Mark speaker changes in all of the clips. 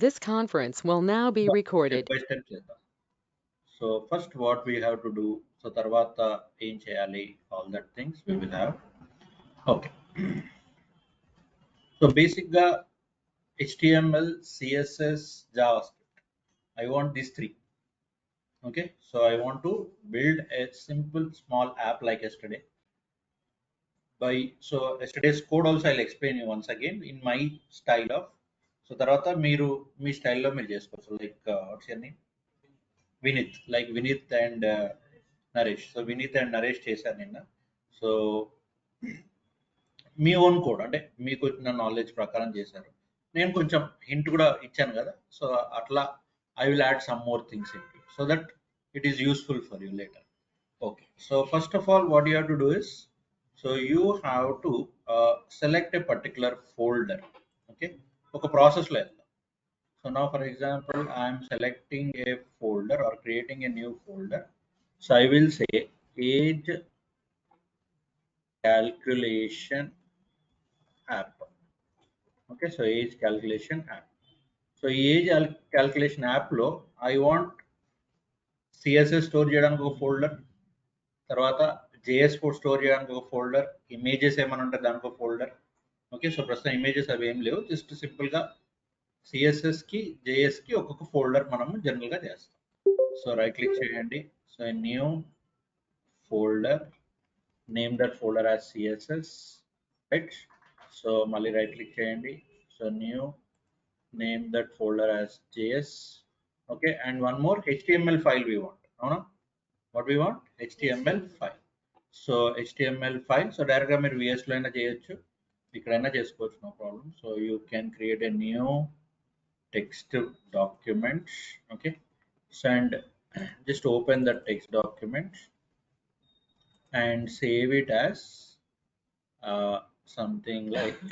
Speaker 1: This conference will now be recorded.
Speaker 2: Step by step చేద్దాం. So first what we have to do, so తర్వాత ఏం చేయాలి, all that things we will have. Okay, so బేసిక్గా HTML, CSS, JavaScript. I want these three. Okay, so I want to build a simple small app like yesterday. So yesterday's code also I'll explain you once again in my style of. So తర్వాత మీరు మీ స్టైల్లో మీరు చేసుకోవచ్చు. Like what's your name? Vineet, like Vineet and Naresh. So Vineet and Naresh చేశారు నిన్న. So మీ own code అంటే మీకు వచ్చిన నాలెడ్జ్ ప్రకారం చేశారు. నేను కొంచెం హింట్ కూడా ఇచ్చాను కదా, సో అట్లా I will add some more things in it so that it is useful for you later. Okay, so first of all what you have to do is, so you have to select a particular folder. Okay, ఒక ప్రాసెస్లో వెళ్దాం. So now for example, I am selecting a folder or creating a new folder. So I will say age calculation app. Okay, so age calculation app. So age calculation app lo I want CSS store చేయడానికి ఒక folder, తర్వాత JS store చేయడానికి ఒక folder, images ఏమైనా ఉంటే దానికి ఒక folder. Okay, so ప్రస్తుతం ఇమేజెస్ అవి ఏం లేవు, జస్ట్ సింపుల్గా CSS కి JS కి ఒక్కొక్క ఫోల్డర్ మనము జనరల్గా చేస్తాం. సో రైట్ క్లిక్ చేయండి, so new folder, name that folder as CSS, right. So మళ్ళీ రైట్ క్లిక్ చేయండి, so new, name that folder as JS. Okay, and one more HTML file we want. అవునా, what we want? HTML file. So HTML file, so డైరెక్ట్గా మీరు VS లో అయినా చేయొచ్చు, ఇక్కడైనా చేసుకోవచ్చు, no problem. So you can create a new text document. Okay, so and just open the text document and save it as something like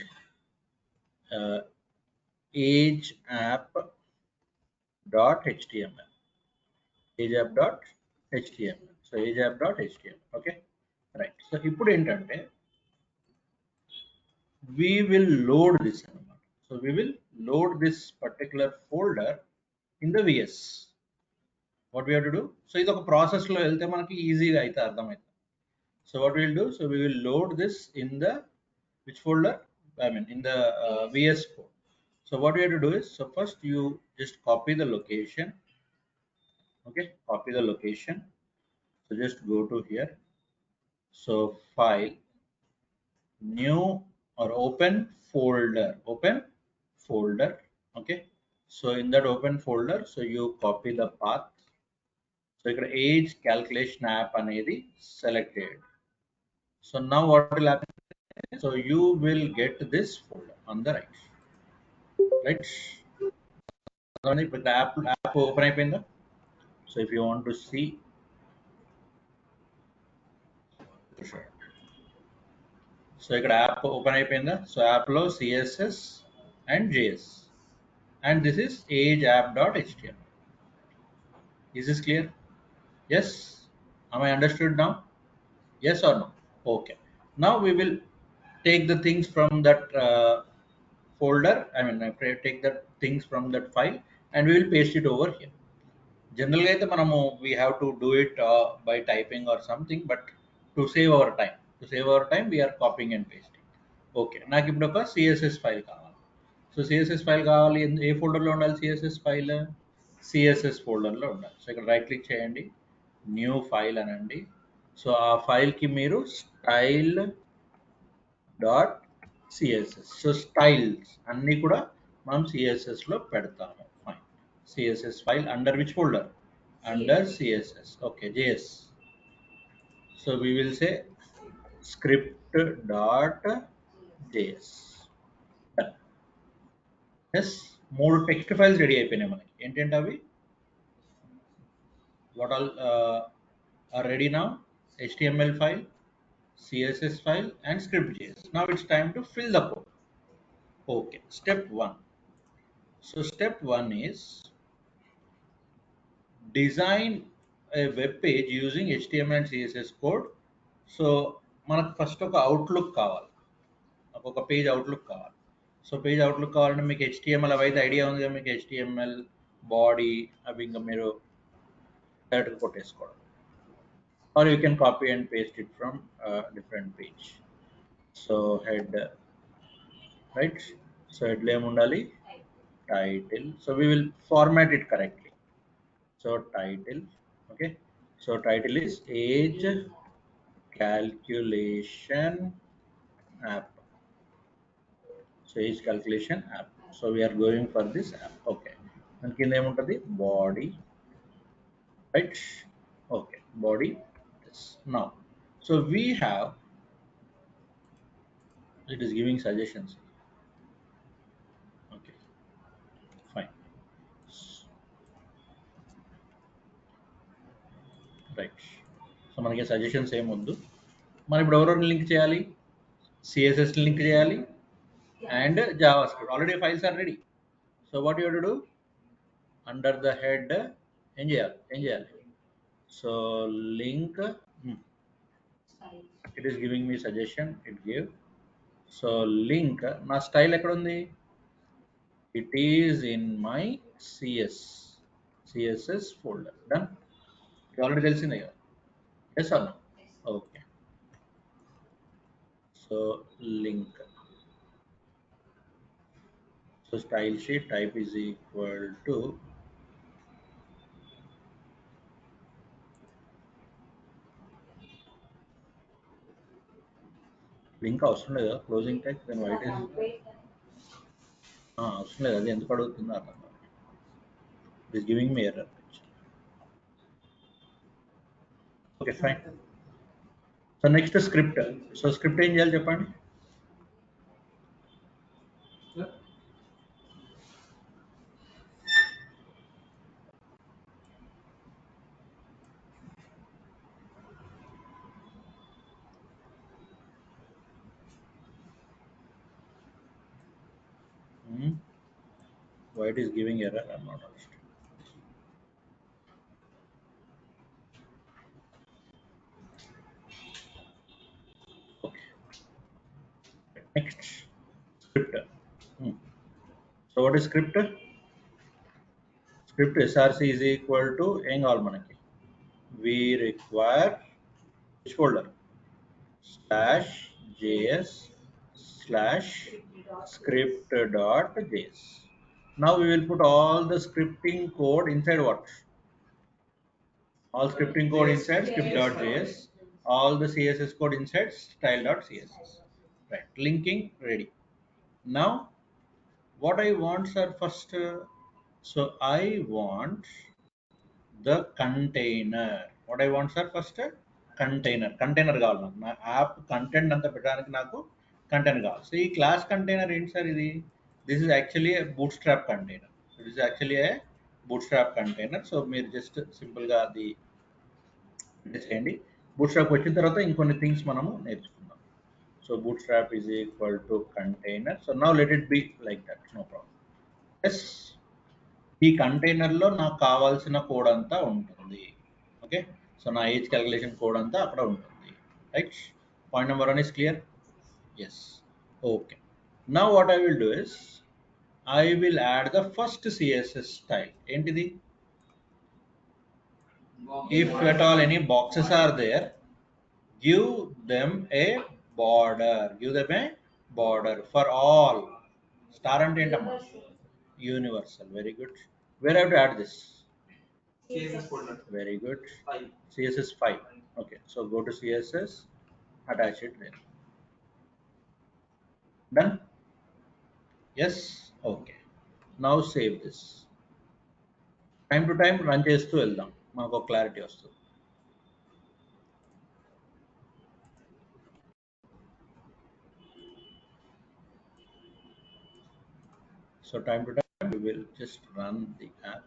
Speaker 2: age app dot html, age app dot html. So age app dot html. Okay, right. So ఇప్పుడు ఏంటంటే we will load this అన్నమాట. So we will load this particular folder in the VS. What we have to do, so ఇది ఒక process లో వెళ్తే మనకి ఈజీగా అయితే అర్థమవుతుంది. So what we'll do, so we will load this in the which folder, I mean in the VS code. So what we have to do is, so first you just copy the location. Okay, copy the location. So just go to here, so file, new or open folder. Okay, so in that open folder, so you copy the path. So ఇక్కడ age calculation app అనేది selected. So now what will happen, so you will get this folder on the right. But the app open అయిపోయిందా? So if you want to see, sure. So ఇక్కడ app open అయిపోయిందా? So app లో CSS and JS, and this is age app.html. Is this clear? Yes, am I understood now? Yes or no? Okay, now we will take the things from that folder, I mean take the things from that file and we will paste it over here. Generally అయితే మనము we have to do it by typing or something, but to save our time we are copying and pasting. Okay, నాకు ఇప్పుడు ఒక CSS file కావాలి. So CSS file కావాలి, ఏ ఫోల్డర్లో ఉండాలి? CSS ఫోల్డర్లో ఉండాలి. So ఇక్కడ రైట్ క్లిక్ చేయండి, న్యూ ఫైల్ అనండి. సో ఆ ఫైల్కి మీరు style dot CSS, so styles అన్నీ కూడా మనం CSSలో పెడతాము. Fine, CSS file under which folder? Under CSS. Okay, JS. So we will say script dot JS. Yes, more text files ready అయిపోయినాయి మనకి. ఏంటంటే అవి what all are ready now? HTML file, CSS file and script JS. Now it's time to fill the code. Okay, step 1. So step 1 is design a web page using HTML and CSS code. So మనకు first ఒక outlook కావాలి, ఒక page outlook కావాలి. So page outlook కావాలంటే మీకు HTML అవి అయితే idea ఉంది కదా, మీకు HTML బాడీ అవి ఇంకా మీరు డైరెక్ట్గా కొట్టేసుకోవడం, or you can copy and paste it from different page. So head, right, so హెడ్లో ఏముండాలి, title. So we will format it correctly. So title, okay. So title is age calculation app. So age calculation app. So we are going for this app. Okay. And కింద ఏముంటది, body, right? Okay, body. This now. So we have, it is giving suggestions. Okay, fine. Right. So మనకి suggestions ఏమొద్దు. మనం ఇప్పుడు ఎవరెవరిని link చేయాలి, CSS link చేయాలి and JavaScript. Already files are ready. So what you to do, under the head ఏం చేయాలి, so link, it is giving me suggestion, it give. So link, నా స్టైల్ ఎక్కడ ఉంది, it is in my CSS folder. Done, already తెలిసిందే కదా, yes అన్న. Okay, so link, so style sheet type is equal to link అవసరం లేదా, closing tag, then white is అవసరం లేదు, అది ఎందుకు అడుగుతుందో అర్థం కాదు. It is giving me error. Okay fine. So next script. So script ఏం చేయాలి చెప్పండి. Why it is giving error, I'm not understanding. Okay, next script. So what is script? Script src is equal to ఏం కావాలి మనకి, we require which folder, /js /script.js. Now we will put all the scripting code inside what, all scripting code inside script.js, all the css code inside style.css. Right, linking ready. Now what I want, sir, first, so I want the container. What I want, sir, first, container కావాలి నాకు, నా app content అంతా పెట్టడానికి నాకు container కావాలి. So ఈ class container ఏంటి sir, ఇది this is actually A boot strap container. It is actually A boot strap container. So మీరు జస్ట్ సింపుల్గా అది చేయండి. బూట్ స్ట్రాప్ వచ్చిన తర్వాత ఇంకొన్ని థింగ్స్ మనము నేర్చుకుందాం. So bootstrap is equal to container. So now let it be like that, no problem. Yes, ఈ కంటైనర్లో నాకు కావాల్సిన కోడ్ అంతా ఉంటుంది. ఓకే, సో నా ఏజ్ క్యాలిక్యులేషన్ కోడ్ అంతా అక్కడ ఉంటుంది. Right, point number 1 is clear. Yes, okay. Now what I will do is I will add the first CSS style. ఏంటిది, if at all any boxes are there, give them a border, for all. Star అంటే ఏంటమ్మా, universal. Very good. Where I have to add this,
Speaker 3: CSS folder.
Speaker 2: very good,
Speaker 3: 5.
Speaker 2: CSS 5. Okay, so go to CSS, attach it there. Done. Yes, okay. Now save this. Time to time run చేస్తూ వెళ్దాం, మనకు ఒక clarity వస్తుంది. So time to time we will just run the app.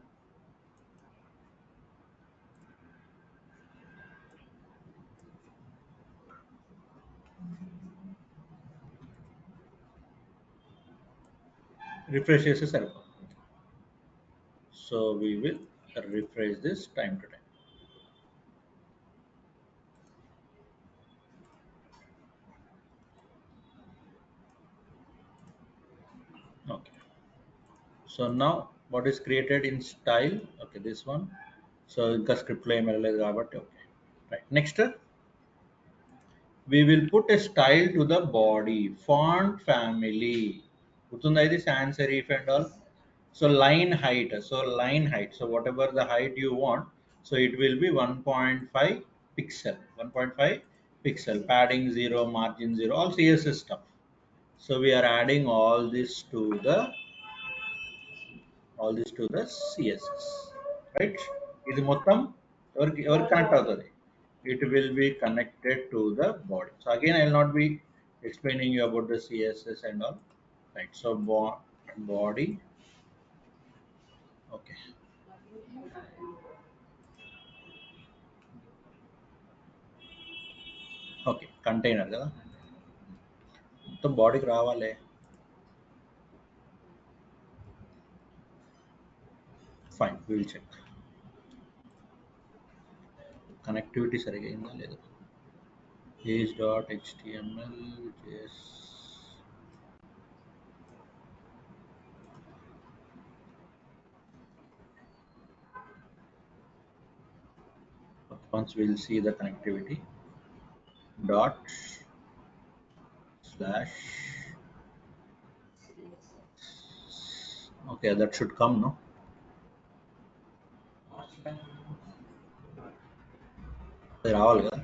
Speaker 2: Refresh చేస్తే సరిపోతుంది. So we will refresh this time to time. So now what is created in style? Okay, this one. So ఇంకా స్క్రిప్ట్లో ఏం వెళ్ళలేదు కాబట్టి okay right next we will put a style to the body font family గుర్తుందా ఇది sans serif and all. So line height, so whatever the height you want, so it will be 1.5 pixel, 1.5 pixel, padding 0, margin 0, all css stuff. So we are adding all this to the css, right? ఇది మొత్తం ఎవరికి connect అవుతుంది? It will be connected to the body. So again I will not be explaining you about the css and all, right? So body, okay, okay, container కదా మొత్తం బాడీకి రావాలి. Fine, will check connectivity సరిగా అయిందా లేదా. Page dot HTML JS once we'll see the connectivity dot slash, okay, that should come, no? అది రావాలి కదా.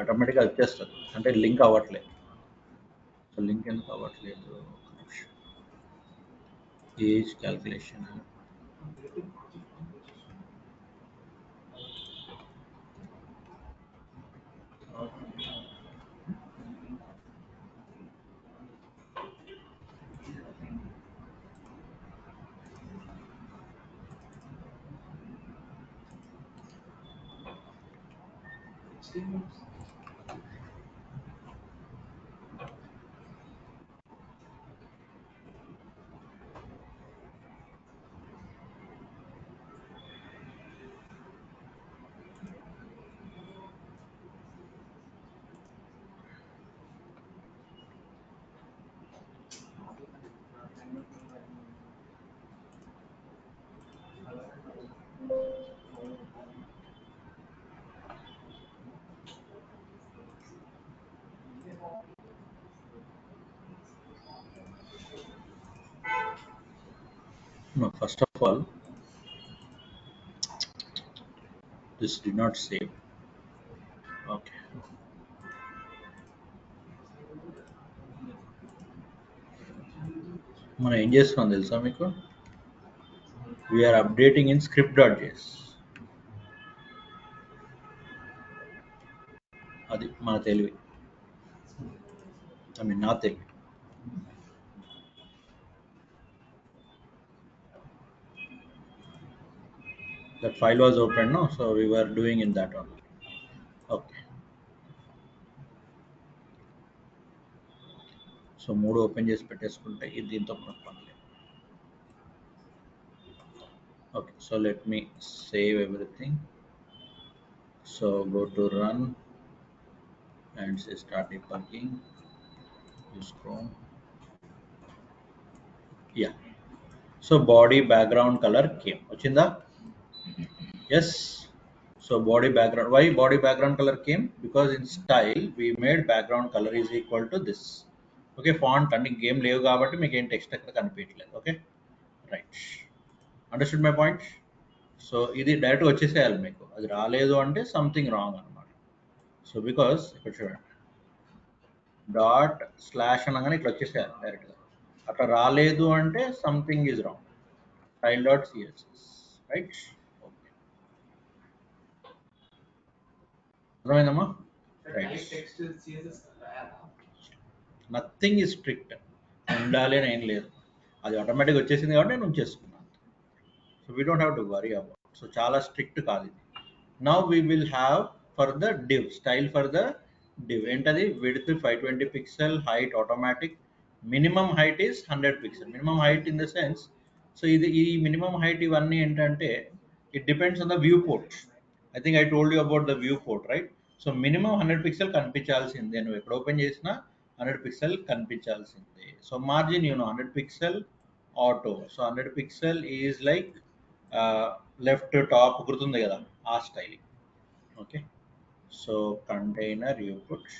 Speaker 2: ఆటోమేటిక్గా వచ్చేస్తుంది, అంటే లింక్ అవ్వట్లేదు. సో లింక్ ఎందుకు అవ్వట్లేదు? Age calculation, no, first of all this did not save. Okay, మనం ఏం చేస్తున్నాం తెలుసా మీకు? We're updating in script.js. అది మన తెలివి, ఐ మీన్ నా తెలివి. That file was open, no? So we were doing in that one. Okay. So మూడు ఓపెన్ చేసి పెట్టేసుకుంటే ఇది దీంతో మనకు పని లేదు. Okay, so let me save everything. So go to run and say start debugging, use chrome. Yeah, so body background colour came, వచ్చిందా? Yes. So body background, why body background color came? Because in style we made background color is equal to this. Okay, font అన్ని game లేవు కాబట్టి మీకు ఏం text ఎక్కడ కనిపించట్లేదు. Okay, right, understood my point. So ఇది డైరెక్ట్గా వచ్చేసేయాలి మీకు. అది రాలేదు అంటే సంథింగ్ రాంగ్ అనమాట. సో బికాస్ ఇక్కడ చూడండి, డాట్ స్లాష్ అనగానే ఇట్లా వచ్చేసేయాలి డైరెక్ట్గా. అట్లా రాలేదు అంటే something is wrong. Style dot CSS, right? Okay, అర్థమైందమ్మా? రైట్, నథింగ్ ఈజ్ స్ట్రిక్ట్, ఉండాలి అని ఏం లేదు. అది ఆటోమేటిక్గా వచ్చేసింది కాబట్టి నేను ఉంచేసుకున్నాను. So we don't have to worry about. So చాలా స్ట్రిక్ట్ కాదు ఇది. Now we will have for the div style, for the div ఏంటది? Width 520 pixel, height automatic, minimum height is 100 pixel. Minimum height in the sense, so ఇది ఈ minimum height ఇవన్నీ ఏంటంటే it depends on the viewport. I think I told you about the viewport, right? So minimum 100 pixel కనిపించాల్సిందే. నువ్వు ఎక్కడ open చేసినా 100 pixel కనిపించాల్సిందే. So margin 100 pixel auto. So 100 pixel is like left top గుర్తుంది కదా ఆ styling. Okay, so container you put.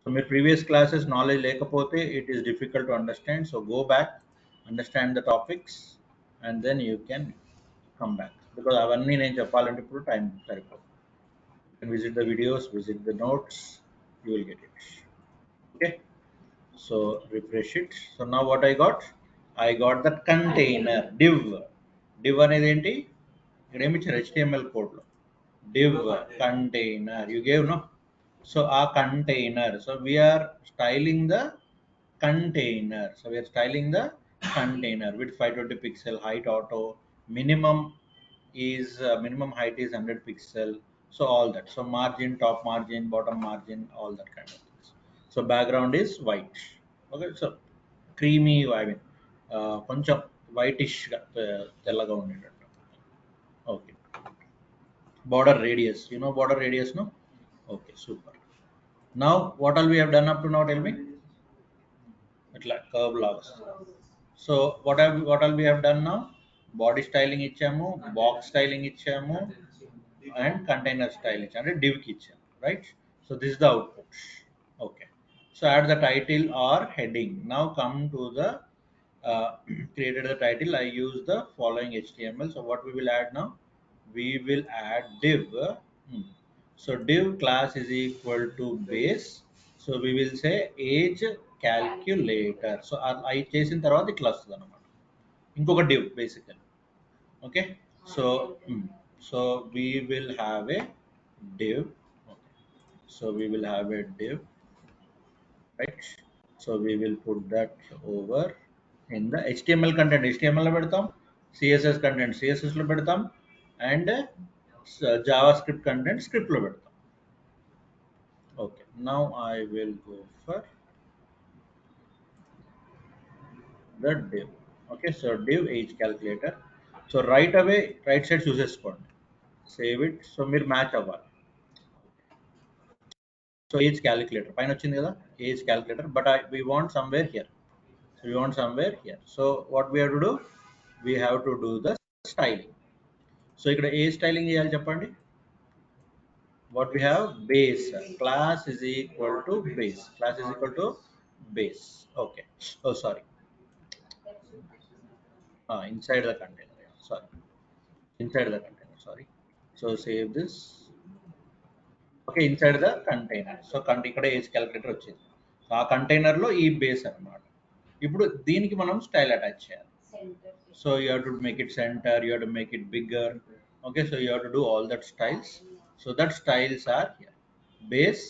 Speaker 2: So మీరు previous classes knowledge లేకపోతే it is difficult to understand. So go back, understand the topics and then you can come back, because అవన్నీ నేను చెప్పాలంటే ఇప్పుడు time సరిపోదు. You can visit the videos, visit the notes, you will get it. Okay, so refresh it. So now what I got that container div అనేది ఏంటి, ఇక్కడ ఏమి ఇచ్చారు HTML కోడ్ లో div container you gave, no? So our container, so we are styling the container, so we are styling the container with 520 pixel height auto, minimum is minimum height is 100 pixel, so all that, so margin, top margin, bottom margin, all that kind of things. So background is white. Okay, so creamy, I mean కొంచెం whitish గా తెల్లగా ఉండేటట్టు. Okay, border radius, you know border radius, no? Okay, super. Now what all we have done up to now, tell me. Itla curve laws. So what all we have done now, body styling ఇచ్చాము, box styling ఇచ్చాము, and container style ఇచ్చాము, అంటే div కి ఇచ్చాము, right? So this is the output. Okay, so add the title or heading. Now come to the created the title, I use the following HTML. So what we will add now, we will add div. So div class is equal to base, so we will say age calculator. So I చేసిన తర్వాత ఇట్లా వస్తుంది అన్నమాట, ఇంకొక div basically. Okay, so so we will have a div. Okay. So we will have a div, right? So we will put that over in the HTML content, HTML లో పెడతాం, CSS content CSS లో పెడతాం, and JavaScript content script లో పెడతాం. Okay, now I will go for the div. Okay, so div age calculator. So right away right side చూసేసుకోండి, save it. So మీరు match అవ్వాలి. So age calculator పైన వచ్చింది కదా age calculator, but we want somewhere here. So we want somewhere here. So what we have to do, we have to do the styling. So ఇక్కడ ఏ styling చేయాలి చెప్పండి. What we have, base class is equal to base, class is equal to base. Okay, oh sorry, inside the container, sorry, inside the container, sorry. So save this. Okay, inside the container. So ఇక్కడ age calculator వచ్చింది. So ఆ container లో ఈ base అన్నమాట. ఇప్పుడు దీనికి మనం style attach చేయాలి. So you have to make it center, you have to make it bigger. Okay, so you have to do all that styles. So that styles are here: base,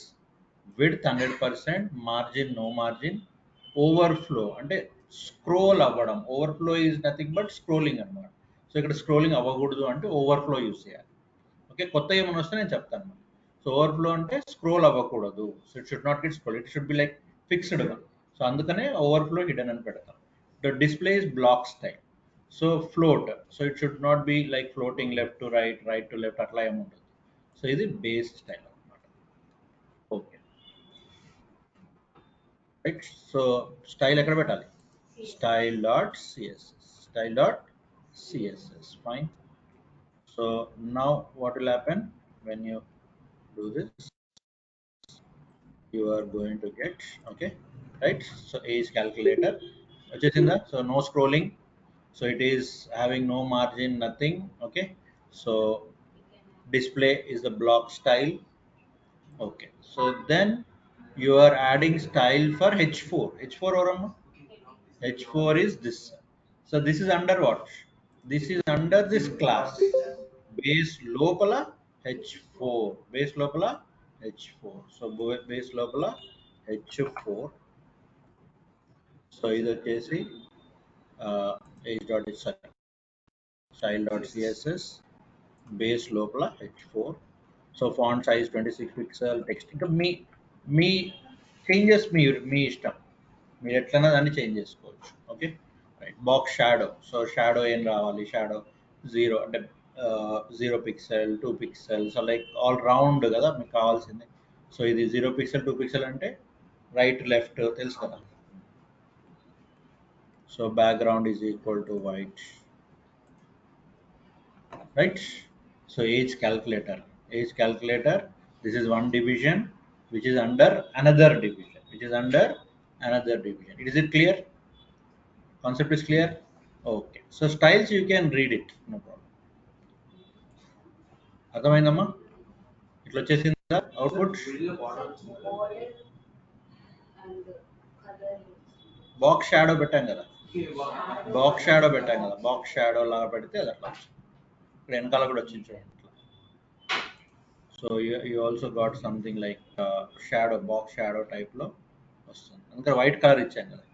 Speaker 2: width 100%, margin no margin, overflow అంటే scroll అవ్వడం. Overflow is nothing but scrolling అన్నమాట. So ఇక్కడ scrolling అవ్వకూడదు అంటే overflow use చేయాలి. Okay, కొత్త ఏమైనా వస్తే నేను చెప్తాను. సో ఓవర్ఫ్లో అంటే స్క్రోల్ అవ్వకూడదు. So it should not get scroll, it should be like ఫిక్స్డ్గా. సో అందుకనే ఓవర్ఫ్లో హిడెన్ అని పెడతాం. The display is block style. So float, so it should not be like floating left to right, right to left, అట్లా ఏముంటుంది. So ఇది base style అనమాట. Okay right. So style ఎక్కడ పెట్టాలి, style dot css, style dot css, fine. So now what will happen when you do this, you are going to get, okay, right? So age calculator వచ్చేసిందా. So no scrolling, so it is having no margin, nothing. Okay, so display is the block style. Okay, so then you are adding style for h4 or h4 is this. So this is under what, this is under this class base lopala h4, base lopala h4. So base lopala h4. So ఇది వచ్చేసి age dot style dot css, base లోపల h4. So font size 26 pixel, text ఇంకా మీ changes మీ ఇష్టం, మీరు ఎట్లన్నా దాన్ని change చేసుకోవచ్చు. Okay right. Box shadow, so shadow ఏం రావాలి, షాడో 0 అంటే 0 pixel 2 pixel, so like all round కదా మీకు కావాల్సింది. సో ఇది 0 పిక్సెల్ 2 పిక్సెల్ అంటే రైట్ లెఫ్ట్ తెలుసు కదా. So background is equal to white, right. So age calculator, this is one division which is under another division, Is it clear? Concept is clear? Okay. So styles you can read it, no problem. అర్థమైందమ్మా? ఇట్లా వచ్చేసిందా output? Box shadow పెట్టాం కదా, box shadow లాగా పెడితే అది అట్లా వచ్చింది. ఇక్కడ వెనకాల కూడా వచ్చింది చూడండి. So you also got something like shadow, box shadow టైప్లో వస్తుంది. అందుకని వైట్ కలర్ ఇచ్చాను కదా,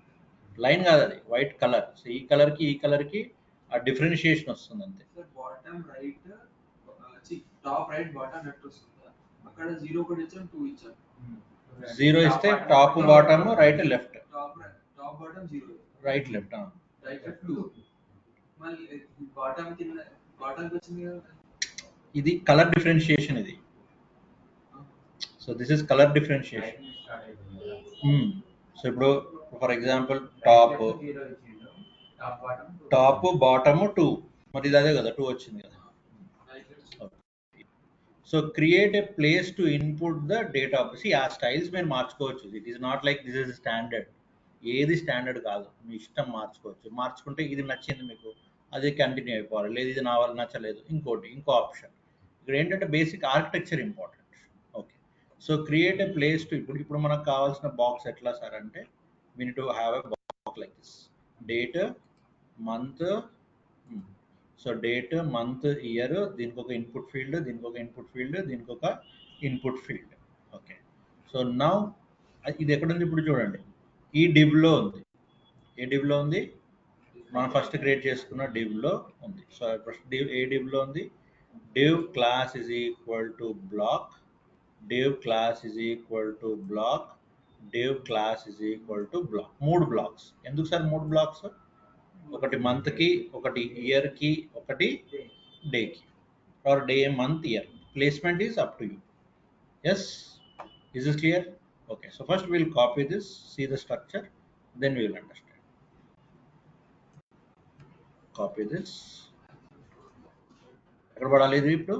Speaker 2: లైన్ కాదు అది వైట్ కలర్. సో ఈ కలర్కి ఆ డిఫరెన్షియేషన్ వస్తుంది అంతే.
Speaker 3: Bottom right, top right bottom left వస్తుందా? అక్కడ 0 కూడా ఇచ్చాం, 2 ఇచ్చాం.
Speaker 2: 0 ఇస్తే top bottom right left,
Speaker 3: top bottom 0,
Speaker 2: right left,
Speaker 3: right left 2. మళ్ళీ బాటమ్ కింద బాటమ్ వచ్చింది కదా, ఇది
Speaker 2: కలర్ డిఫరెన్షియేషన్ ఇది. So this is colour differentiation. So ఇప్పుడు ఫర్ ఎగ్జాంపుల్ టాప్ బాటమ్ 2, మరి ఇది అదే కదా 2 వచ్చింది కదా. So create a place to input the data. ఆ స్టైల్స్ మీరు మార్చుకోవచ్చు. It is not like this is standard. ఏది స్టాండర్డ్ కాదు, మీ ఇష్టం మార్చుకోవచ్చు. మార్చుకుంటే ఇది నచ్చింది మీకు, అదే కంటిన్యూ అయిపోవాలి. లేదు ఇది నా వల్ల నచ్చలేదు, ఇంకో ఆప్షన్. ఇక్కడ ఏంటంటే basic architecture important. Okay. So create a place to, ఇప్పుడు మనకు కావాల్సిన బాక్స్ ఎట్లా సార్ అంటే, we need to have a box like this. Date, month, so date, month, year, దీనికి ఒక ఇన్పుట్ ఫీల్డ్, దీనికి ఒక ఇన్పుట్ ఫీల్డ్, దీనికి ఒక input field. Okay. So now ఇది ఎక్కడుంది ఇప్పుడు చూడండి, ఈ డివ్లో ఉంది. ఏ డివ్లో ఉంది? మనం ఫస్ట్ క్రియేట్ చేసుకున్న డివ్లో ఉంది. సో ఫస్ట్ ఏ డివ్లో ఉంది? div class is equal to block, div class is equal to block, div class is equal to block. 3 blocks. ఎందుకు సార్ 3 బ్లాక్స్? ఒకటి మంత్ కి, ఒకటి ఇయర్ కి, ఒకటి డే కి, or day, month, year. Placement is up to you. Yes, is this clear? Okay. So first will copy this, see the structure, then we will understand. Copy this. ఎక్కడ పడాలి ఇది ఇప్పుడు?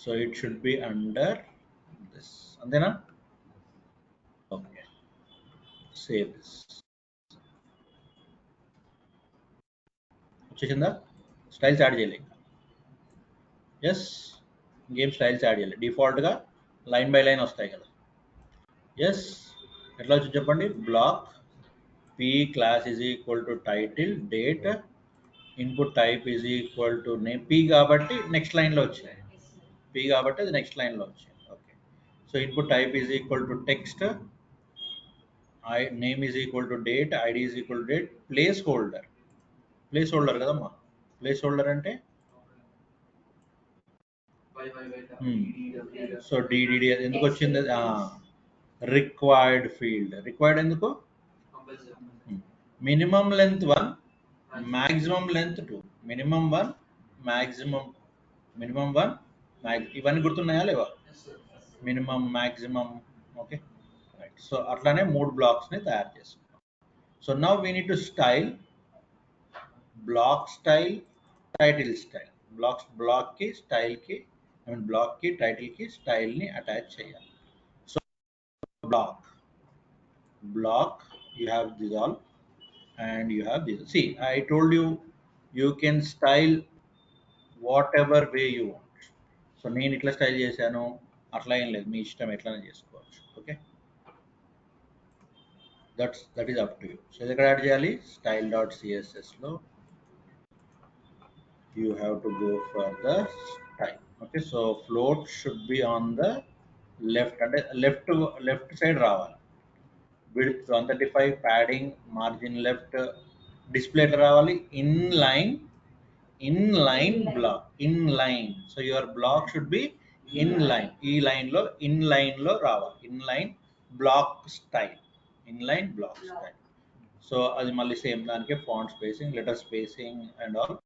Speaker 2: So it should be under this, అంతేనా? Okay. Save this. వచ్చేసిందా? Styles add చేయలేదు. Yes, game styles add చేయాలి. డిఫాల్ట్గా line by line వస్తాయి కదా. ఎస్, ఎట్లా వచ్చి చెప్పండి? Block p class is equal to title, date, input type is equal to name. p కాబట్టి నెక్స్ట్ లైన్లో వచ్చాయి, p కాబట్టి అది నెక్స్ట్ లైన్లో వచ్చాయి. Okay. So input type is equal to text, name is equal to date, ID is equal to date, place holder కదమ్మా. Place holder అంటే so DDD ఎందుకు వచ్చింది? Required field. రిక్వైర్డ్ ఎందుకు? Minimum length 1, maximum length 2. Minimum 1, maximum 1, ఇవన్నీ గుర్తున్నాయా లేవా? Minimum, maximum. Okay, right. So అట్లానే 3 బ్లాక్స్ని తయారు చేసుకుంటాం. So now we need to style, block style, title style. బ్లాక్కి స్టైల్కి, బ్లాక్కి టైటిల్కి స్టైల్ని అటాచ్ చేయాలి. So block you have this all, and you have this. See, I told you, you can style whatever way you want. So నేను ఇట్లా style చేశాను, అట్లా ఏం లేదు, మీ ఇష్టం ఎట్లనే చేసుకోవచ్చు. Okay, that is up to you. So ఎక్కడ యాడ్ చేయాలి? స్టైల్ డాట్ సిఎస్ఎస్లో you have to go for the style. Okay, so float should be on the left, అంటే లెఫ్ట్ సైడ్ రావాలి. width 135, padding, margin left, display రావాలి. inline block, inline. So your block should be inline. ఈ line లో రావాలి. inline block style. So అది మళ్ళీ same దానికి font spacing, letter spacing and all.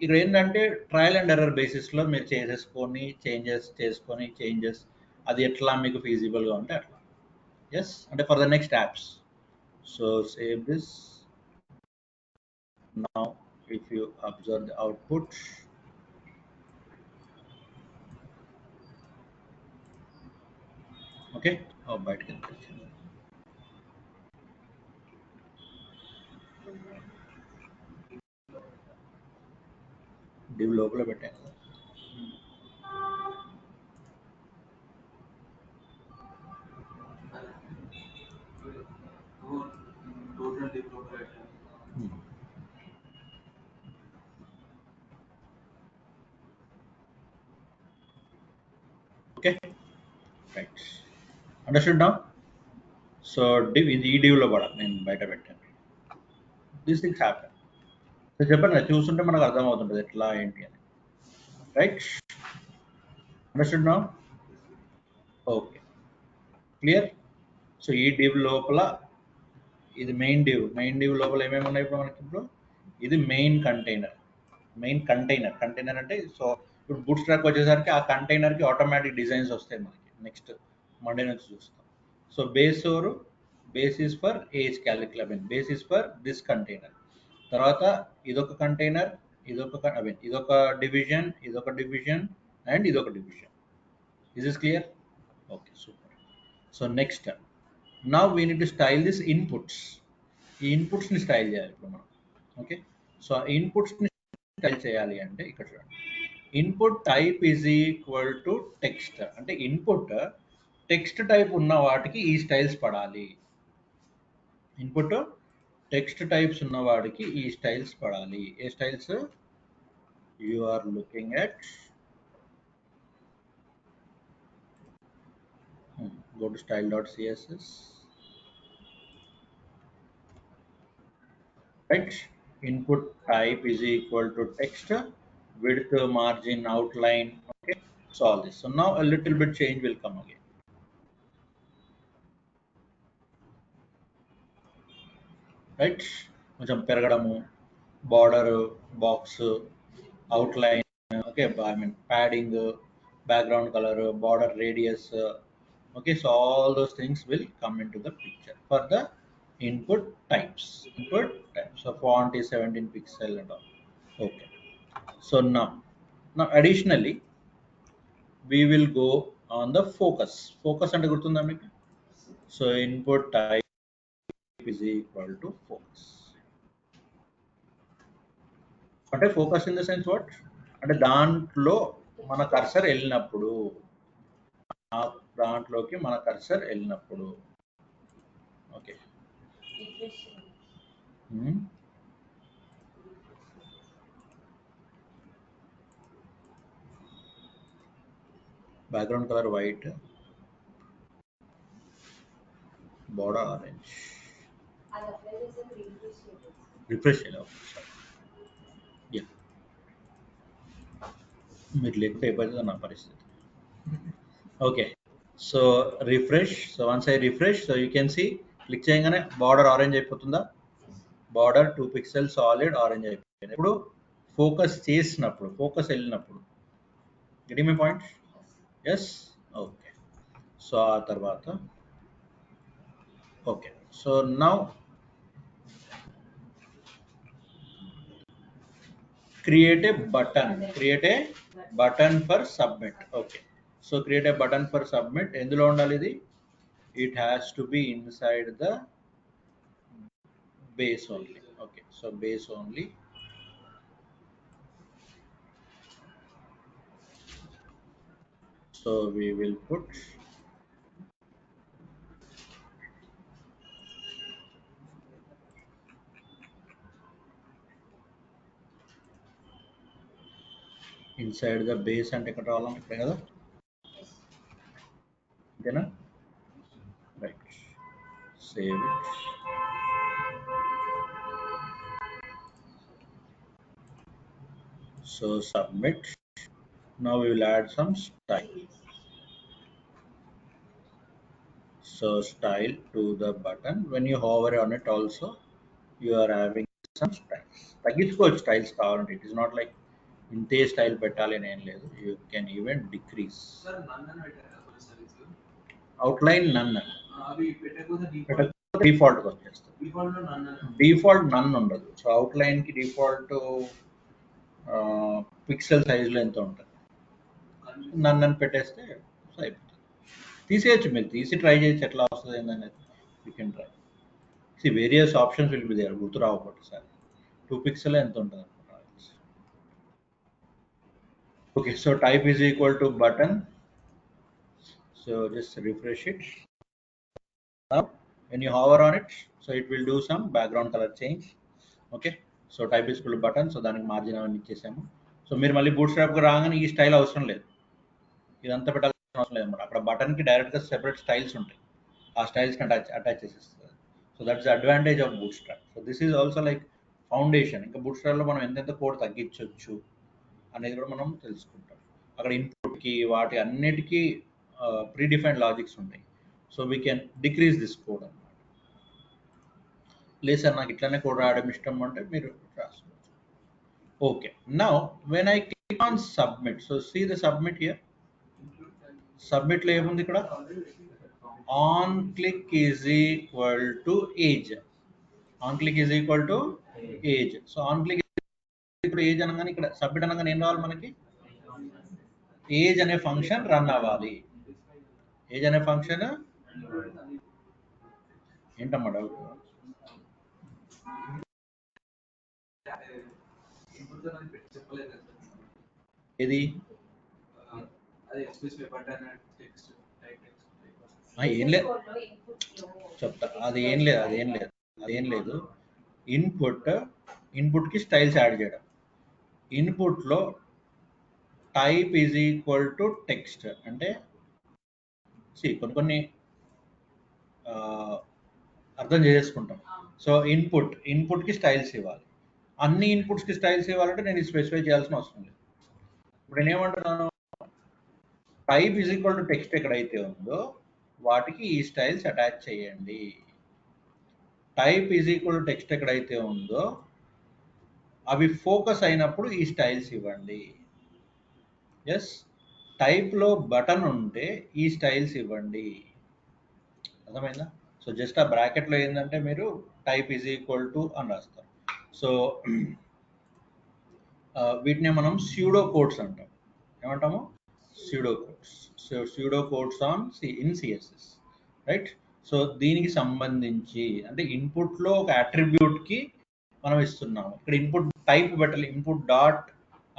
Speaker 2: ఇక్కడ ఏంటంటే ట్రయల్ అండ్ ఎర్రర్ బేసిస్లో మీరు చేంజెస్ అది ఎట్లా మీకు ఫీజిబుల్గా ఉంటే అట్లా. Yes, and for the next apps. So save this. Now if you observe the output, okay, oh బయటకి వెళ్ళిపోయింది. div లోపల పెట్టాను కదా.
Speaker 3: Total developer
Speaker 2: Okay, right. Understood now? So div ఇది ఈ div లో పడాలి, నేను బయట పెట్టాను. These things happen. సో చెప్పండి, చూస్తుంటే మనకు అర్థమవుతుంటుంది ఎట్లా ఏంటి అని. Right, understood now? Okay, clear. So ఈ డివ్ లోపల ఇది మెయిన్ డివ్ లోపల ఏమేమి ఉన్నాయి ఇప్పుడు మనకి? ఇప్పుడు ఇది మెయిన్ కంటైనర్ అంటే, సో ఇప్పుడు బూట్ స్ట్రాక్ వచ్చేసరికి ఆ కంటైనర్కి ఆటోమేటిక్ డిజైన్స్ వస్తాయి మనకి. నెక్స్ట్ మండే నుంచి చూస్తాం. So base is for age calculation, base is for this container. తర్వాత ఇదొక కంటైనర్, ఇదొక డివిజన్, అండ్ ఇదొక division. Is is clear? Okay, super. So next, now we need to style this inputs. ఈ ఇన్పుట్స్ని style చేయాలి ఇప్పుడు మనం. ఓకే, సో ఆ ఇన్పుట్స్ని style చేయాలి అంటే ఇక్కడ చూడండి, input type is equal to text. అంటే ఇన్పుట్ టెక్స్ట్ టైప్ ఉన్న వాటికి ఈ స్టైల్స్ పడాలి. ఇన్పుట్ టెక్స్ట్ టైప్స్ ఉన్న వాడికి ఈ స్టైల్స్ పడాలి. ఏ styles? You are looking at, go to style.css, right? Input type is equal to text, width, margin, outline. Okay, so all this. So now a little bit change will come again. Right, కొంచెం పెరగడము, border, box, outline, okay, I mean padding, background color, border radius. Okay, so all those things will come into the picture for the input types. So font is 17 pixel and all. Okay, so now additionally we will go on the focus అంటే గుర్తుందా మీకు? So input type is equal to focus. అంటే focus in the sense what అంటే, దాంట్లో మన cursor వెళ్ళినప్పుడు, దాంట్లోకి మన కర్సర్ వెళ్ళినప్పుడు. Okay, background colour white, border orange, refresh చేయాలి. మీరు లేకుంటే అయిపోతుంది నా పరిస్థితి. Okay, so refresh. So once I refresh, so you can see, click చేయగానే బార్డర్ ఆరెంజ్ అయిపోతుందా? బార్డర్ 2 pixels సాలిడ్ ఆరెంజ్ అయిపోయింది. ఇప్పుడు ఫోకస్ చేసినప్పుడు, ఫోకస్ వెళ్ళినప్పుడు, getting my point? Yes, okay. So ఆ తర్వాత okay, so now create a button for submit. Okay, so create a button for submit. ఎందులో ఉండాలి ఇది? It has to be inside the base only. Okay, so base only. So we will put inside the base అంటే ఎక్కడ రావాలని ఇక్కడ కదా, అంతేనా? Right, save it. So submit. Now we will add some style. So style to the button. When you hover on it also, you are having some styles. తగ్గించుకోవచ్చు styles కావాలంటే. It is not like ఇంతే style పెట్టాలి అని ఏం లేదు. You can even decrease. Outline none,
Speaker 3: అవి పెట్టకపోతే
Speaker 2: default వచ్చేస్తుంది.
Speaker 3: డిఫాల్ట్ లో నన్ను
Speaker 2: డిఫాల్ట్ నన్ ఉండదు. సో అవుట్ లైన్ కి డిఫాల్ట్ పిక్సెల్ సైజులో ఎంత ఉంటుంది, నన్ను పెట్టేస్తే సో అయిపోతుంది. తీసేయచ్చు, మీరు తీసి ట్రై చేయొచ్చు ఎట్లా వస్తుంది ఏందనేది. You can try. See various options will be there, గుర్తు రావు ఒకటిసారి. 2 పిక్సెల్ ఎంత ఉంటుంది అనుకుంటా. Okay, so type is equal to button. So just refresh it. Now when you hover on it, so it will do some background color change. Okay, so type is equal to button. So దానికి margin అవన్నీ ఇచ్చేసాము. So మీరు మళ్ళీ boot స్ట్రాప్కి రాగానే ఈ style అవసరం లేదు, ఇదంతా పెట్టాల్సిన అవసరం లేదు అన్నమాట. అక్కడ బటన్కి డైరెక్ట్గా సెపరేట్ స్టైల్స్ ఉంటాయి, ఆ స్టైల్స్కి అటాచ్ చేసేస్తుంది. So that's the advantage of boot strap. So this is also like foundation. ఇంకా బూట్ స్ట్రాప్లో మనం ఎంతెంత కోడ్ తగ్గించవచ్చు అనేది కూడా మనం తెలుసుకుంటాం. అక్కడ ఇన్పుట్కి వాటి అన్నిటికీ ప్రీ డిఫైన్డ్ లాజిక్స్ ఉంటాయి. So we can decrease this code అన్నమాట. లేదు సార్ నాకు ఇట్లానే కోడ్ రాయడం ఇష్టం అంటే మీరు రాసుకోవచ్చు. Okay, now when I click on submit, so see the submit here. సబ్మిట్లో ఏముంది ఇక్కడ? On click is equal to age. On click is equal to age. So on click ఇప్పుడు ఏజ్ అనగానే ఇక్కడ సబ్మిట్ అనగానే ఏం రావాలి మనకి? ఏజ్ అనే ఫంక్షన్ రన్ అవ్వాలి. ఏజ్ అనే ఫంక్షన్ ఏంటమ్మా డౌట్? ఏది ఏం లేదు చెప్తా. అదేం లేదు. ఇన్పుట్కి స్టైల్స్ యాడ్ చేయడం. ఇన్పుట్లో type is equal to text అంటే కొన్ని అర్థం చేసుకుంటాం. సో ఇన్పుట్కి స్టైల్స్ ఇవ్వాలి. అన్ని ఇన్పుట్స్కి స్టైల్స్ ఇవ్వాలంటే నేను స్పెసిఫై చేయాల్సిన అవసరం లేదు. ఇప్పుడు నేను ఏమంటున్నాను, type is equal to text ఎక్కడైతే ఉందో వాటికి ఈ స్టైల్స్ అటాచ్ చేయండి. Type is equal to text ఎక్కడైతే ఉందో అవి ఫోకస్ అయినప్పుడు ఈ స్టైల్స్ ఇవ్వండి. ఎస్, టైప్లో బటన్ ఉంటే ఈ స్టైల్స్ ఇవ్వండి. అర్థమైందా? సో జస్ట్ ఆ బ్రాకెట్లో ఏంటంటే మీరు టైప్ ఈజ్ ఈక్వల్ టు అని రాస్తారు. సో వీటినే మనం స్యూడో కోడ్స్ అంటాం. ఏమంటాము? Pseudo codes. So pseudo codes on in CSS, right? So దీనికి సంబంధించి అంటే ఇన్పుట్లో ఒక అట్రిబ్యూట్కి మనం ఇస్తున్నాము. ఇక్కడ ఇన్పుట్ టైప్ పెట్టలేము, ఇన్పుట్ డాట్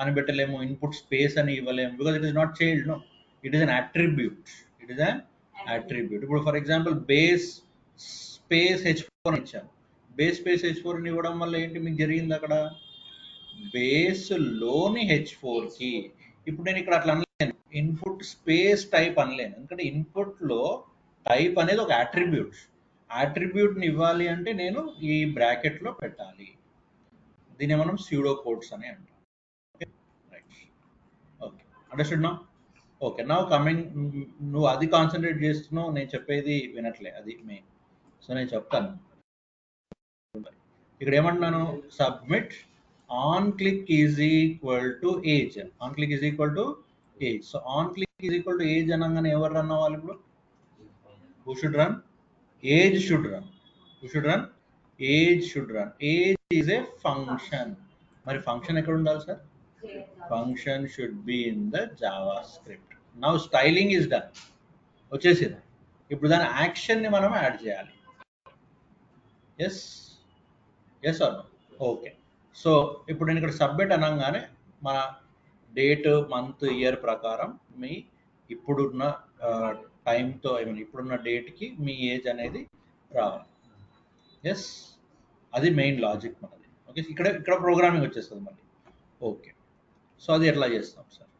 Speaker 2: అని పెట్టలేము, ఇన్పుట్ స్పేస్ అని ఇవ్వలేము. Because it is not child, no, it is an attribute. ఇప్పుడు for example base space H4 అని ఇచ్చాము. బేస్ స్పేస్ H4 అని ఇవ్వడం వల్ల ఏంటి మీకు జరిగింది? అక్కడ బేస్లోని H4కి ఇప్పుడు నేను ఇక్కడ అట్లా అనలేను, ఇన్పుట్ స్పేస్ టైప్ అనలేను. ఎందుకంటే ఇన్పుట్లో టైప్ అనేది ఒక అట్రిబ్యూట్ని ఇవ్వాలి అంటే నేను ఈ బ్రాకెట్లో పెట్టాలి. దీన్ని మనం స్యూడో కోడ్స్ అని అంటాం. Okay, right. Okay, understood now? Okay, now coming, నువ్వు అది కాన్సన్ట్రేట్ చేస్తున్నావు, నేను చెప్పేది వినట్లే, అది మెయిన్. సో నేను చెప్తాను. ఇక్కడ ఏమంటున్నాను? Submit on click is equal to age. On click is equal to age. So on click is equal to age అనగానే ఎవరు రన్ అవ్వాలి ఇప్పుడు? Who should run? Age should run. Age is a function. మరి function ఎక్కడ ఉండాలి sir? Function should be in the JavaScript. Now styling is done, వచ్చేసింది. ఇప్పుడు దాని యాక్షన్ని మనం యాడ్ చేయాలి. Yes or no? Okay, so ఇప్పుడు నేను ఇక్కడ సబ్మిట్ అనగానే మన డేట్, మంత్, ఇయర్ ప్రకారం మీ ఇప్పుడున్న టైంతో ఇప్పుడున్న డేట్కి మీ ఏజ్ అనేది రావాలి. ఎస్, అది మెయిన్ లాజిక్ మనది. ఓకే, ఇక్కడ ప్రోగ్రామింగ్ వచ్చేస్తుంది మళ్ళీ. ఓకే, సో అది ఎట్లా చేస్తాం sir?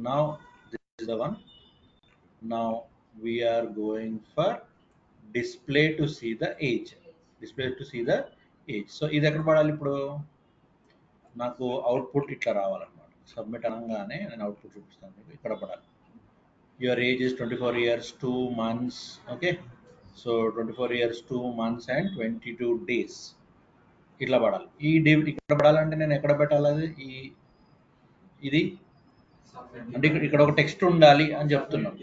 Speaker 2: Now this is the one. Now we're going for display to see the age. So ఇది ఎక్కడ పడాలి? ఇప్పుడు నాకు అవుట్పుట్ ఇట్లా రావాలన్నమాట. సబ్మిట్ అనగానే నేను అవుట్పుట్ చూపిస్తాను మీకు. ఇక్కడ పడాలి, your age is 24 years 2 months. Okay, so 24 years 2 months and 22 days ఇట్లా పడాలి. ఈ డేట్ ఇక్కడ పడాలంటే నేను ఎక్కడ పెట్టాలి? అది ఇది అంటే ఇక్కడ ఒక టెక్స్ట్ ఉండాలి అని చెప్తున్నాం.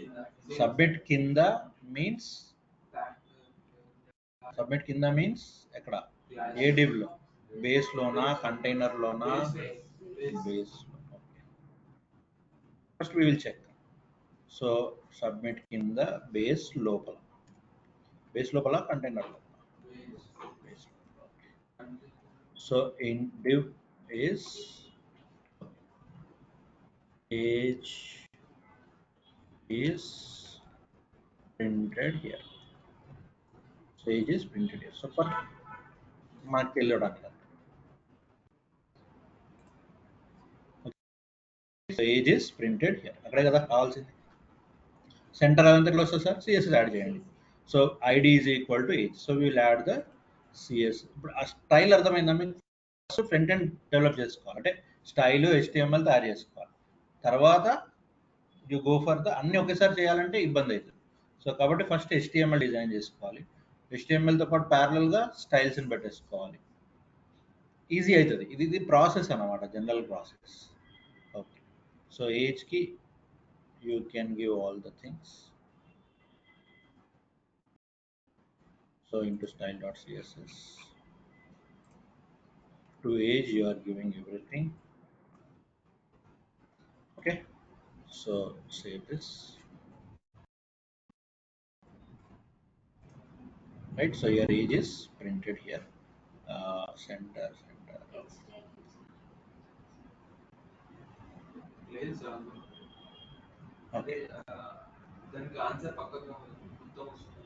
Speaker 2: సబ్మిట్ కింద మీన్స్ సబ్మిట్ కింద మీన్స్ ఎక్కడ ఏ డివ్లో బేస్లోనా కంటైనర్లోనా base first we will check so submit కింద బేస్ లోపల కంటైనర్ లోపల so in div is age is printed here. So age is printed here. So for mark వెళ్ళడానికి so age is printed here అక్కడే కదా కావాల్సింది సెంటర్ అదంతా ఎట్లా వస్తుంది సార్ సిఎస్ఎస్ యాడ్ చేయండి so ID is equal to age so will add the CS ఇప్పుడు ఆ స్టైల్ అర్థమైందా మీకు ఫస్ట్ ఫ్రంట్ ఎండ్ డెవలప్ చేసుకోవాలి అంటే స్టైల్ HTML తయారు చేసుకోవాలి తర్వాత యూ గో ఫర్ ద అన్ని ఒకేసారి చేయాలంటే ఇబ్బంది అవుతుంది సో కాబట్టి ఫస్ట్ HTML డిజైన్ చేసుకోవాలి HTMLతో పాటు ప్యారలల్గా స్టైల్స్ని పెట్టేసుకోవాలి ఈజీ అవుతుంది ఇది ప్రాసెస్ అన్నమాట జనరల్ ప్రాసెస్ ఓకే సో ఏజ్కి you can give all the things so into style.css to age you are giving everything okay so save this right so your age is printed here center
Speaker 3: లేదు sir
Speaker 2: okay
Speaker 3: దానికి answer పక్కగా మొత్తం వస్తుంది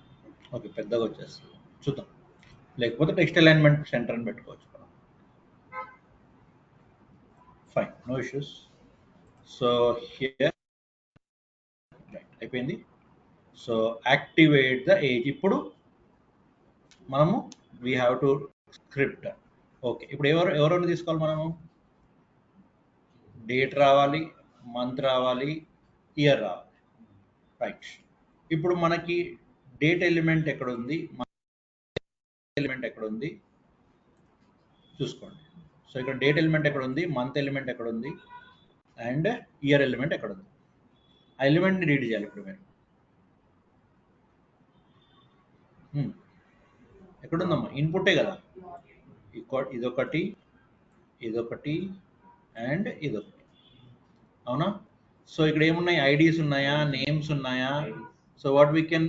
Speaker 2: okay పెద్దగా వచ్చేస్తుంది చూద్దాం లేకపోతే text alignment centre అని పెట్టుకోవచ్చు fine no issues so here right అయిపోయింది సో యాక్టివేట్ ద ఏజ్ ఇప్పుడు మనము we have to script okay ఇప్పుడు ఎవరెవరు తీసుకోవాలి మనము డేట్ రావాలి మంత్ రావాలి ఇయర్ రావాలి రైట్ ఇప్పుడు మనకి డేట్ ఎలిమెంట్ ఎక్కడ ఉంది ఎలిమెంట్ ఎక్కడ ఉంది చూసుకోండి సో ఇక్కడ డేట్ ఎలిమెంట్ ఎక్కడ ఉంది మంత్ ఎలిమెంట్ ఎక్కడ ఉంది అండ్ ఇయర్ ఎలిమెంట్ ఎక్కడ ఉంది ఆ ఎలిమెంట్ని రీడ్ చేయాలి ఇప్పుడు మీరు ఎక్కడుందమ్మా ఇన్పుటే కదా ఇదొకటి ఇదొకటి అండ్ ఇదొకటి అవునా సో ఇక్కడ ఏమున్నాయి ఐడీస్ ఉన్నాయా నేమ్స్ ఉన్నాయా so what we can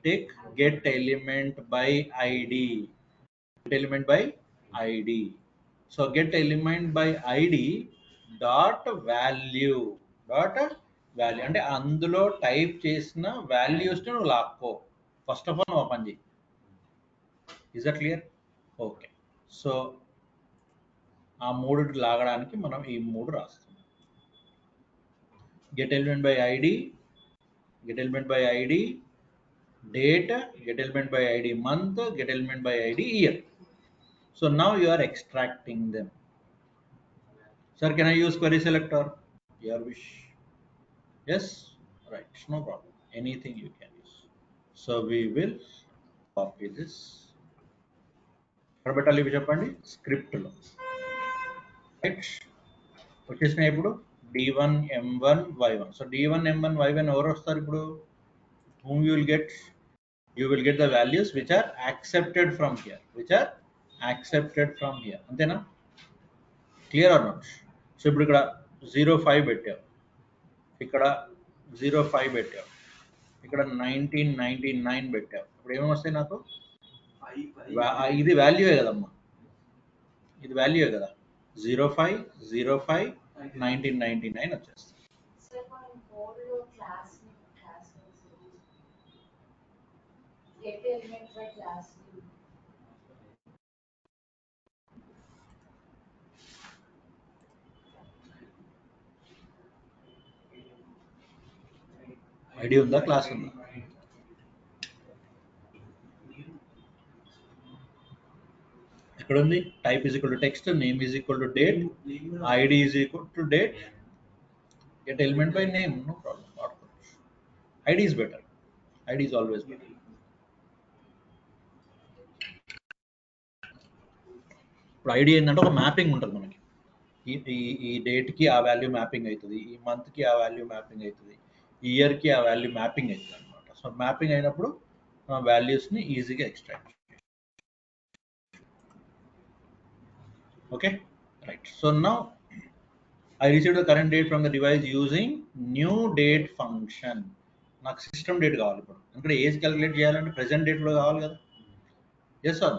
Speaker 2: take get element by ID element by ID so get element by ID dot value అంటే అందులో టైప్ చేసిన వాల్యూస్ని నువ్వు లాక్కో ఫస్ట్ ఆఫ్ ఆల్ ఓపెన్ చేయి is that clear okay so ఆ మూడు లాగడానికి మనం ఈ మూడు రాస్తాం get element by id get element by id date get element by id month get element by id year so now you are extracting them sir can I use query selector your wish yes right no problem anything you can use so we will copy this ఎక్కడ పెట్టాలి ఇవి చెప్పండి script లో right వచ్చేసినాయి ఇప్పుడు d1 m1 y1 so d1 m1 y1 ఎవరు వస్తారు ఇప్పుడు whom you will get the values which are accepted from here అంతేనా క్లియర్ ఆర్ నాట్ సో ఇప్పుడు ఇక్కడ 05 పెట్టావు ఇక్కడ 05 పెట్టావు ఇక్కడ 1999 పెట్టావు ఇప్పుడు ఏమేమి వస్తాయి నాకు ఇది వాల్యూయే కదమ్మా ఇది వాల్యూయే కదా 05 1999 వచ్చేస్తుంది ఐడి ఉందా క్లాస్ ఉందా ఎక్కడ ఉంది type is equal to text name is equal to date ID is equal to date get element by name no problem వాడుకోవచ్చు ID is better ID is always better ఇప్పుడు ఐడి ఏంటంటే ఒక mapping ఉంటుంది మనకి ఈ డేట్కి ఆ వాల్యూ మ్యాపింగ్ అవుతుంది ఈ మంత్కి ఆ వాల్యూ మ్యాపింగ్ అవుతుంది ఈ ఇయర్కి ఆ వాల్యూ మ్యాపింగ్ అవుతుంది అనమాట సో మ్యాపింగ్ అయినప్పుడు వాల్యూస్ని ఈజీగా extract Okay, right. So now I received the current date from the device using new date function. నాకు సిస్టమ్ డేట్ కావాలి ఇప్పుడు ఇక్కడ ఏజ్ క్యాలిక్యులేట్ చేయాలంటే ప్రెసెంట్ డేట్ కూడా కావాలి కదా. Yes sir.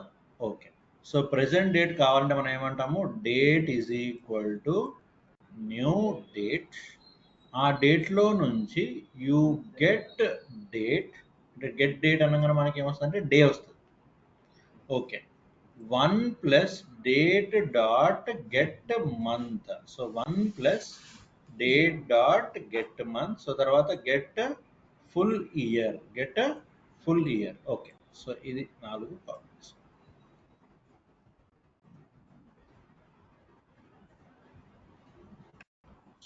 Speaker 2: Okay, so present date కావాలంటే మనం ఏమంటాము, date is equal to new date. ఆ డేట్లో నుంచి యూ గెట్ డేట్, అంటే గెట్ డేట్ అనగానే మనకి ఏమొస్తుంది అంటే డే వస్తుంది. Okay, 1 plus date dot get month. So 1 plus date dot get month. So తర్వాత get full year, get full year. Okay, so ఇది 4 ఫార్ములాస్.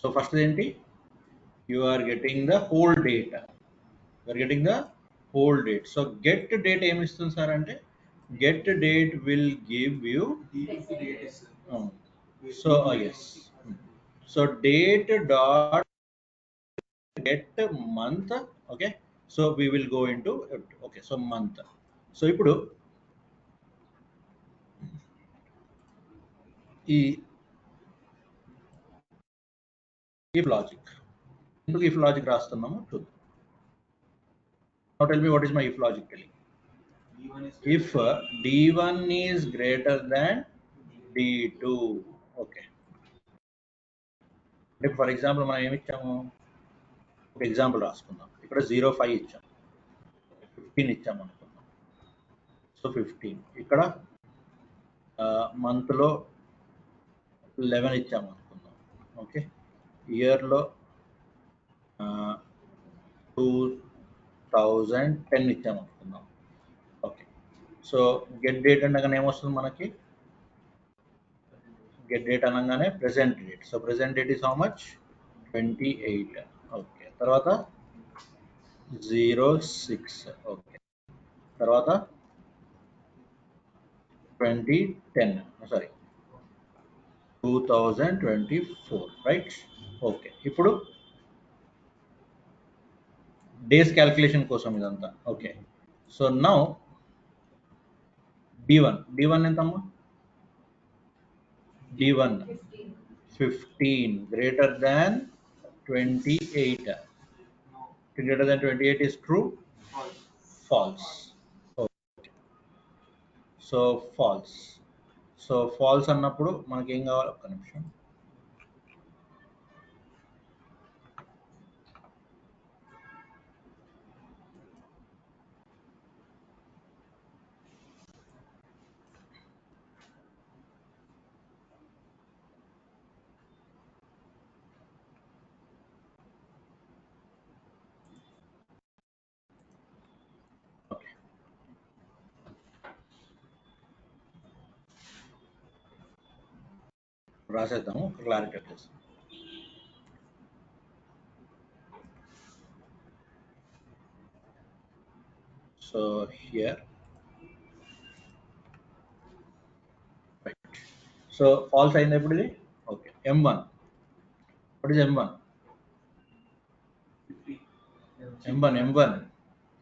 Speaker 2: సో ఫస్ట్ ఏంటి, you are getting the whole data, you are getting the whole date. So get date ఏమి ఇస్తుంది sir అంటే, get date will give you
Speaker 3: date is
Speaker 2: so yes, so date dot get month. Okay, so we will go into okay, so month. So ఇప్పుడు ఈ if logic, ఎందుకు if logic రాస్తున్నాము చూద్దాం. Now tell me what is my if logic telling.
Speaker 3: D1 is
Speaker 2: If d1 is greater than d2. Okay, అంటే for example మనం ఏమి ఇచ్చాము, ఒక ఎగ్జాంపుల్ రాసుకుందాం. ఇక్కడ 0.5 ఇచ్చాం, 15 ఇచ్చాము అనుకుందాం. సో 15 ఇక్కడ మంత్లో 11 ఇచ్చాము అనుకుందాం. ఓకే, ఇయర్లో 2010 ఇచ్చాము అనుకుందాం. ఓకే, సో గెట్ డేట్ అనగానే ఏమొస్తుంది మనకి, గెట్ డేట్ అనగానే present date. So present date is how much, 28. Okay, తర్వాత 06. ఓకే, తర్వాత 2010, సారీ 2024, రైట్. ఓకే, ఇప్పుడు డేస్ క్యాల్కులేషన్ కోసం ఇదంతా. ఓకే, సో నౌ d1 ఎంతమ్మా, d1 15 greater than 28.
Speaker 3: no
Speaker 2: Greater than 28 is true,
Speaker 3: false.
Speaker 2: false. Okay, so false. So false అన్నప్పుడు మనకి ఏం కావాలి, ఒక్క నిమిషం. ఓకే, రాసేద్దాము క్లారిటీ వచ్చేసి. So here right. So false అయింది ఎప్పుడు ఇది. Okay, m1, what is m1,
Speaker 3: 50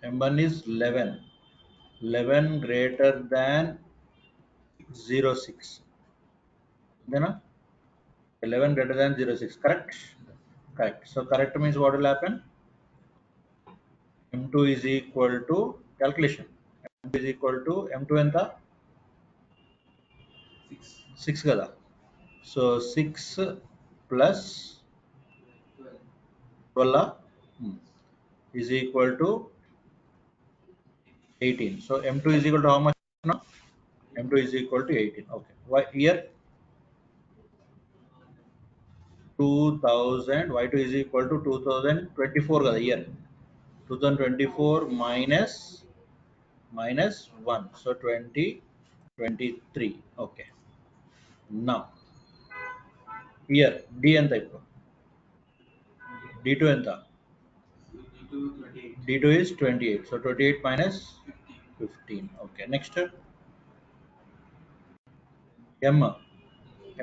Speaker 2: m1 is 11 greater than 06. Then 11 greater than 06, correct. So correct means what will happen, m2 is equal to calculation, m2 is equal to m2 ఎంత 6 కదా. So 6 plus 12 is equal to 18. So m2 is equal to how much now, m2 is equal to 18. Okay, why here 2000, y2 is equal to 2024 కదా year, 2024 minus 1, so 2023. Okay, now here d ఎంత ఇప్పుడు, d2 ఎంత, d2 is 28. So 28 minus 15. Okay, next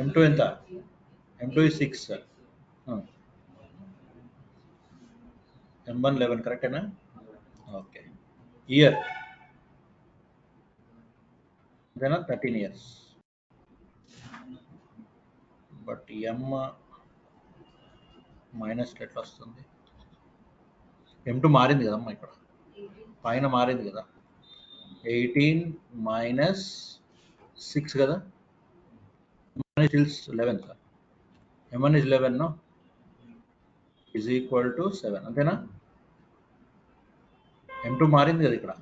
Speaker 2: m2 ఎంత, m2 is 6. m1 11, correct అయినా. Okay, year ఇదేనా 13 years. But M minus ఎట్లా వస్తుంది? M2 మారింది కదమ్మా, ఇక్కడ పైన మారింది కదా, 18 మైనస్ 6 కదా, M1 is 11 sir, M1 is 11 no, is equal to 7 అంతేనా? M2 మారింది కదా ఇక్కడ,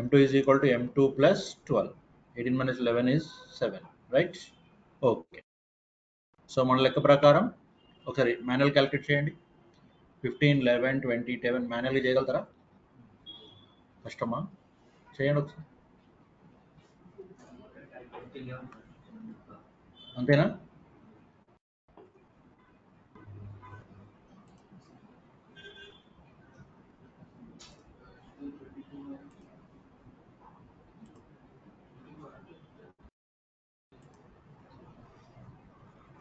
Speaker 2: M2 is equal to M2 plus 12, 18 minus 11 is 7, right? Okay, so మన లెక్క ప్రకారం ఒకసారి మాన్యువల్ క్యాలిక్యులేట్ చేయండి. 15, 11, 20, 10 మాన్యువల్గా చేయగలుగుతారా? కష్టమా? చేయండి ఒకసారి, అంతేనా?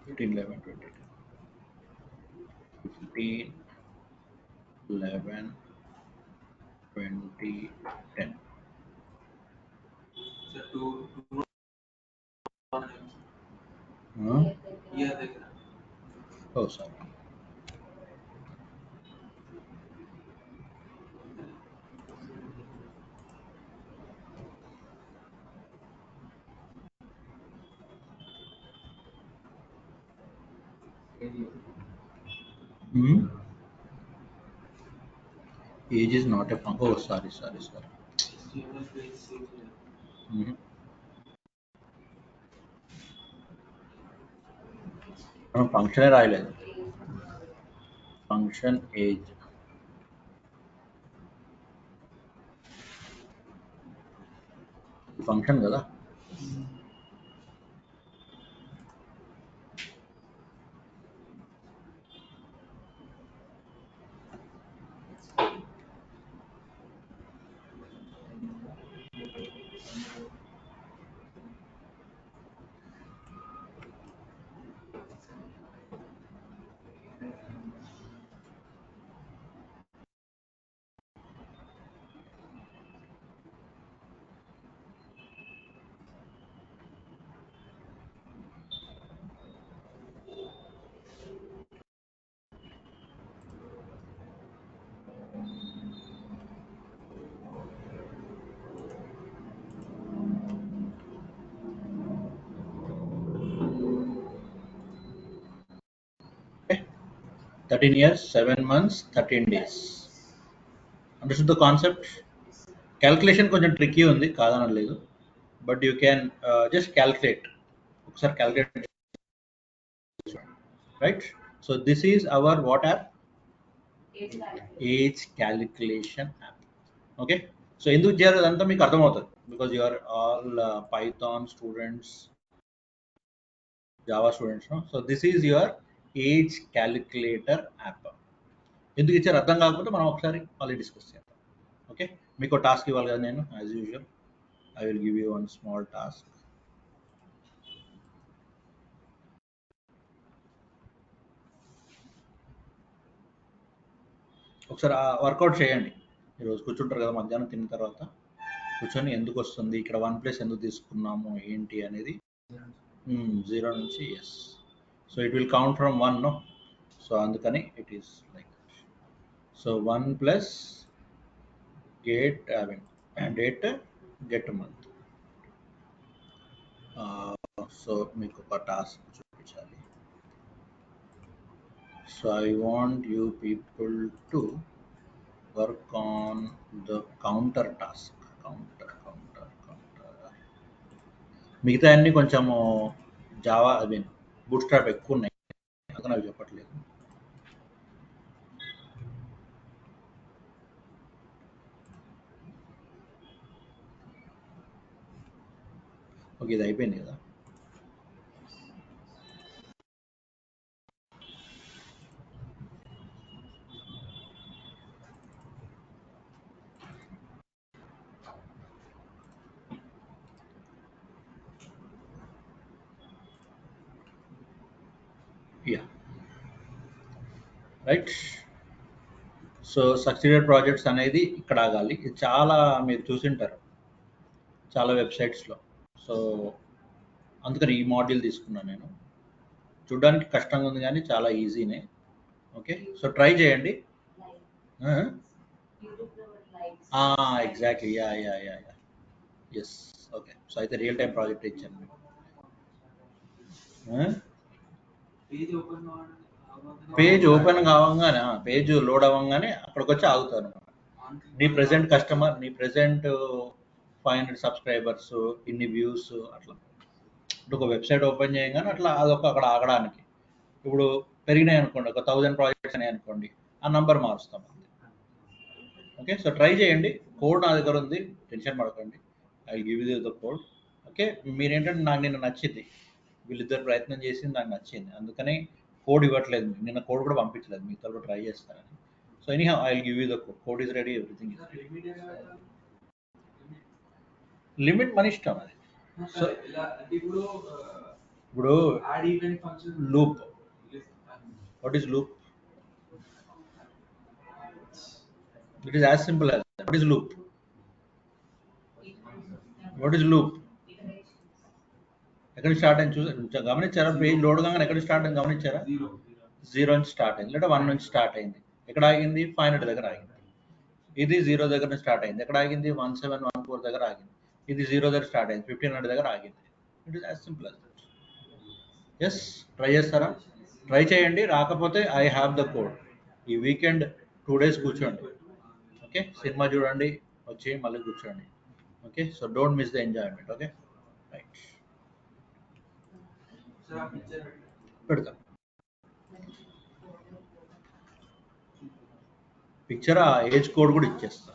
Speaker 2: ఫిఫ్టీన్ 11 20 15 11 20 10
Speaker 3: So two year దగ్గర
Speaker 2: oh sorry, age is not a function. Oh sorry. మనం ఫంక్షనే రాయలేదు, ఫంక్షన్ ఏజ్ ఫంక్షన్ కదా. Okay. 13 years 7 months 13 days. Understood the concept? Calculation కొంచెం ట్రిక్కీ ఉంది, కాదనలేదు, but you can just calculate, ఒకసారి calculate, right? So this is our what app? Age calculation app. Okay, so ఎందుకు చేయాలి అదంతా మీకు అర్థమవుతుంది, because you are all Python students, Java students. So this is your age calculator app. ఎందుకు ఇచ్చారు అర్థం కాకపోతే మనం ఒకసారి మళ్ళీ డిస్కస్ చేద్దాం. ఓకే, మీకు టాస్క్ ఇవ్వాలి కదా నేను, as usual I will give you one small task. ఒకసారి వర్కౌట్ చేయండి. ఈరోజు కూర్చుంటారు కదా మధ్యాహ్నం తిన్న తర్వాత, కూర్చొని ఎందుకు వస్తుంది ఇక్కడ 1 ఎందుకు తీసుకున్నాము ఏంటి అనేది 0 నుంచి yes. So it will count from 1 no, so అందుకని it is like that. So 1 get date get month. So మీకు ఒక టాస్క్ చూపించాలి. So I want you people to work on the counter task. Counter మిగతా అన్ని కొంచెము Java boot strap ఎక్కువ ఉన్నాయి, అందుకని అవి చెప్పట్లేదు. ఓకే, ఇది అయిపోయింది కదా. Yeah right. So succeeded projects అనేది ఇక్కడ ఆగాలి. ఇది చాలా మీరు చూసింటారు చాలా వెబ్సైట్స్లో, సో అందుకని ఈ మాడ్యూల్ తీసుకున్నాను నేను. చూడడానికి కష్టంగా ఉంది కానీ చాలా ఈజీనే. ఓకే, సో ట్రై చేయండి. Exactly, yeah yeah yeah yeah, yes. Okay, so అయితే రియల్ టైం ప్రాజెక్ట్ ఇచ్చాను మీకు. పేజ్ ఓపెన్ కావంగానే, పేజ్ లోడ్ అవ్వగానే అక్కడికి వచ్చి ఆగుతాను. నీ ప్రెసెంట్ కస్టమర్, నీ ప్రెసెంట్ 500 సబ్స్క్రైబర్స్, ఇన్ని వ్యూస్, అట్లా ఒక వెబ్సైట్ ఓపెన్ చేయగానే అట్లా అదొక అక్కడ ఆగడానికి. ఇప్పుడు పెరిగినాయి అనుకోండి, ఒక 1000 ప్రాజెక్ట్స్ అని అనుకోండి, ఆ నంబర్ మారుస్తాం. ఓకే, సో ట్రై చేయండి. కోడ్ నా దగ్గర ఉంది, టెన్షన్ పడకండి. I will give you the code. Okay, మీరేంటంటే నాకు నిన్న నచ్చింది, వీళ్ళిద్దరు ప్రయత్నం చేసింది నాకు నచ్చింది, అందుకని కోడ్ ఇవ్వట్లేదు. నిన్న కోడ్ కూడా పంపించలేదు, మీతో కూడా ట్రై చేస్తారని. So any how I will give you the code. Code is ready, everything is ready. Limit మన ఇష్టం అది. సో ఇప్పుడు loop, what is loop? It is as simple as what is loop. What is loop? ఎక్కడ start అయింది చూసి గమనించారా? Page load కాగానే ఎక్కడ స్టార్ట్ అయింది గమనించారా? 0 నుంచి స్టార్ట్ అయింది, లేదా 1 నుంచి స్టార్ట్ అయింది. ఎక్కడ ఆగింది? 500 దగ్గర ఆగింది. ఇది 0 దగ్గర స్టార్ట్ అయింది, ఎక్కడ ఆగింది? 1714 దగ్గర ఆగింది. ఇది 0 దగ్గర స్టార్ట్ అయింది, 1500 దగ్గర ఆగింది. It is as simple as that. Yes, try చేస్తారా? ట్రై చేయండి. రాకపోతే ఐ హ్యావ్ ద కోడ్. ఈ వీకెండ్ 2 days కూర్చోండి. ఓకే, సినిమా చూడండి, వచ్చి మళ్ళీ కూర్చోండి. Okay, so don't miss the enjoyment. Okay, right, పెడతా పిక్చర్, ఆ ఏజ్ కోడ్ కూడా ఇచ్చేస్తా.